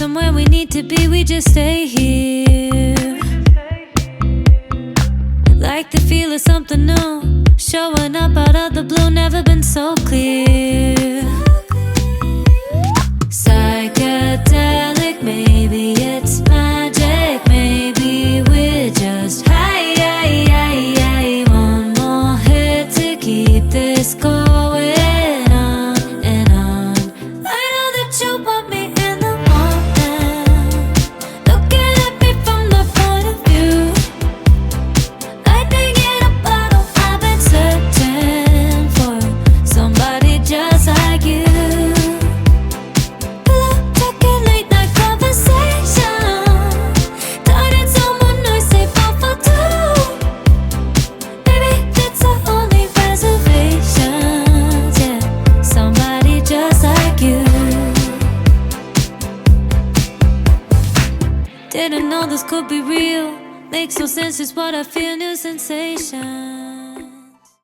somewhere we need to be, we just stay here. Like the feel of something new, showing up out of the blue, never been so clear. Psychedelic, maybe it's magic, maybe we're just high. One more hit to keep this going on and on. I know that you want me in the morning, looking at me from the point of view. Lightning in a bottle, I've been searching for somebody just like you. Didn't know this could be real. Makes no sense, just what I feel, new sensation.